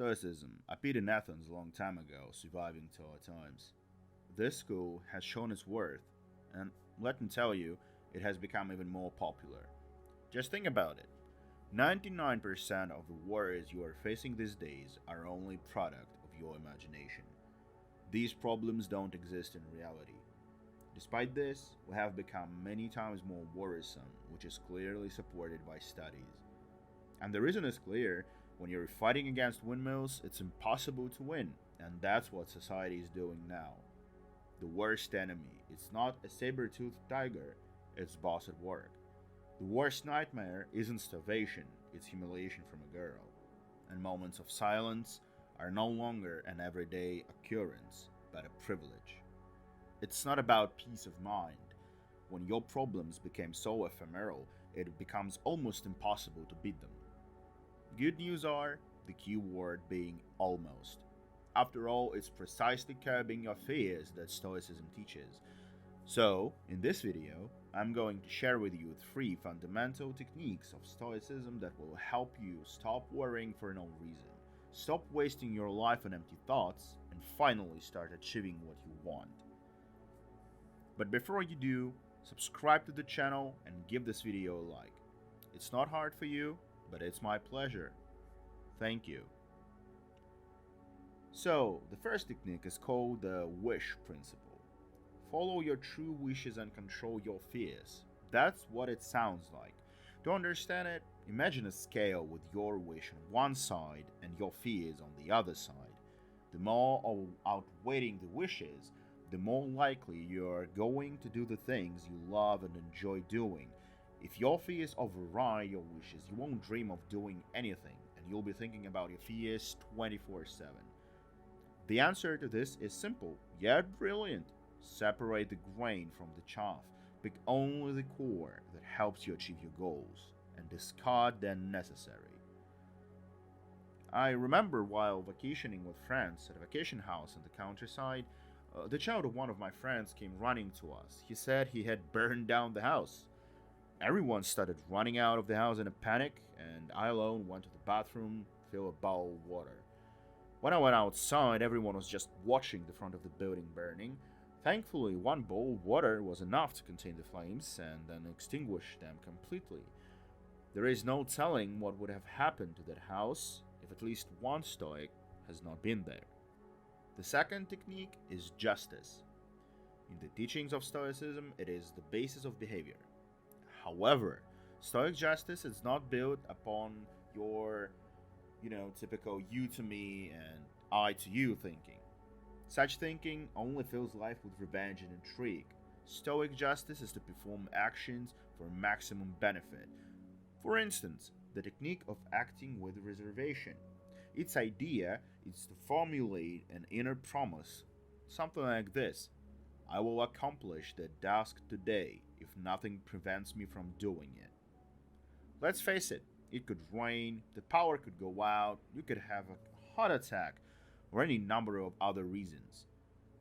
Stoicism appeared in Athens a long time ago, surviving to our times. This school has shown its worth, and let me tell you, it has become even more popular. Just think about it. 99% of the worries you are facing these days are only product of your imagination. These problems don't exist in reality. Despite this, we have become many times more worrisome, which is clearly supported by studies. And the reason is clear: when you're fighting against windmills, it's impossible to win, and that's what society is doing now. The worst enemy, it's not a saber-toothed tiger, it's boss at work. The worst nightmare isn't starvation, it's humiliation from a girl. And moments of silence are no longer an everyday occurrence, but a privilege. It's not about peace of mind. When your problems became so ephemeral, it becomes almost impossible to beat them. Good news are the key word being almost. After all, it's precisely curbing your fears that Stoicism teaches. So, in this video, I'm going to share with you 3 fundamental techniques of Stoicism that will help you stop worrying for no reason, stop wasting your life on empty thoughts, and finally start achieving what you want. But before you do, subscribe to the channel and give this video a like. It's not hard for you, but it's my pleasure. Thank you. So, the first technique is called the wish principle. Follow your true wishes and control your fears. That's what it sounds like. To understand it, imagine a scale with your wish on one side and your fears on the other side. The more outweighing the wishes, the more likely you are going to do the things you love and enjoy doing. If your fears override your wishes, you won't dream of doing anything, and you'll be thinking about your fears 24/7. The answer to this is simple, yet brilliant. Separate the grain from the chaff. Pick only the core that helps you achieve your goals, and discard the unnecessary. I remember while vacationing with friends at a vacation house in the countryside, the child of one of my friends came running to us. He said he had burned down the house. Everyone started running out of the house in a panic, and I alone went to the bathroom to fill a bowl of water. When I went outside, everyone was just watching the front of the building burning. Thankfully, one bowl of water was enough to contain the flames and then extinguish them completely. There is no telling what would have happened to that house if at least one Stoic has not been there. The second technique is justice. In the teachings of Stoicism, it is the basis of behavior. However, Stoic justice is not built upon your, typical you to me and I to you thinking. Such thinking only fills life with revenge and intrigue. Stoic justice is to perform actions for maximum benefit. For instance, the technique of acting with reservation. Its idea is to formulate an inner promise, something like this: I will accomplish the task today if nothing prevents me from doing it. Let's face it, it could rain, the power could go out, you could have a heart attack, or any number of other reasons.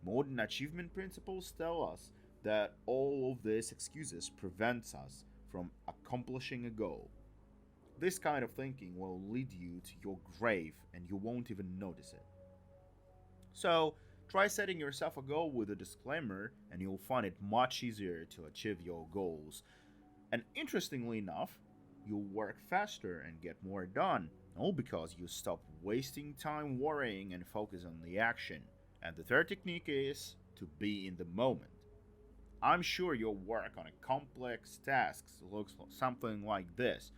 Modern achievement principles tell us that all of these excuses prevent us from accomplishing a goal. This kind of thinking will lead you to your grave and you won't even notice it. So, try setting yourself a goal with a disclaimer and you'll find it much easier to achieve your goals. And interestingly enough, you'll work faster and get more done, all because you stop wasting time worrying and focus on the action. And the third technique is to be in the moment. I'm sure your work on a complex task looks something like this.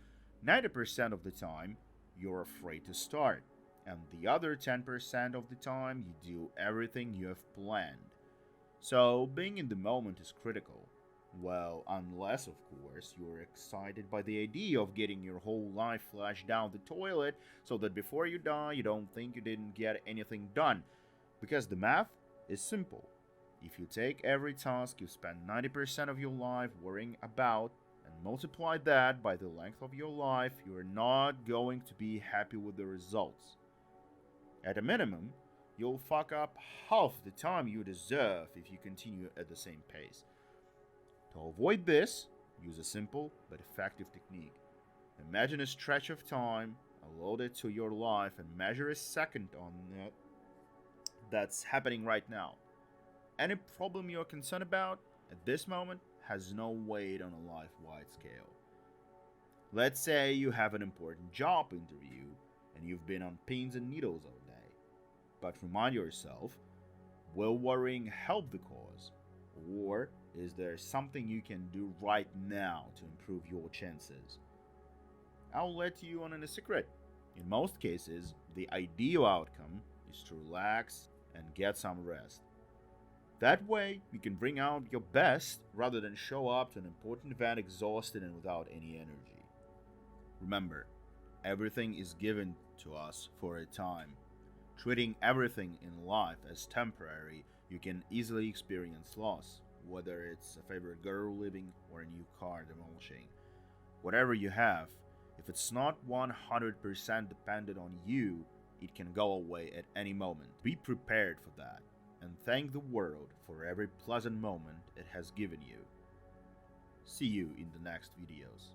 90% of the time, you're afraid to start, and the other 10% of the time, you do everything you have planned. So, being in the moment is critical. Well, unless, of course, you're excited by the idea of getting your whole life flushed down the toilet so that before you die, you don't think you didn't get anything done. Because the math is simple. If you take every task you spend 90% of your life worrying about and multiply that by the length of your life, you're not going to be happy with the results. At a minimum, you'll fuck up half the time you deserve if you continue at the same pace. To avoid this, use a simple but effective technique. Imagine a stretch of time, load it to your life, and measure a second on it that's happening right now. Any problem you're concerned about at this moment has no weight on a life-wide scale. Let's say you have an important job interview and you've been on pins and needles all day. But remind yourself, will worrying help the cause? Or is there something you can do right now to improve your chances? I'll let you on a secret. In most cases, the ideal outcome is to relax and get some rest. That way, you can bring out your best rather than show up to an important event exhausted and without any energy. Remember, everything is given to us for a time. Treating everything in life as temporary, you can easily experience loss, whether it's a favorite girl leaving or a new car demolishing. Whatever you have, if it's not 100% dependent on you, it can go away at any moment. Be prepared for that, and thank the world for every pleasant moment it has given you. See you in the next videos.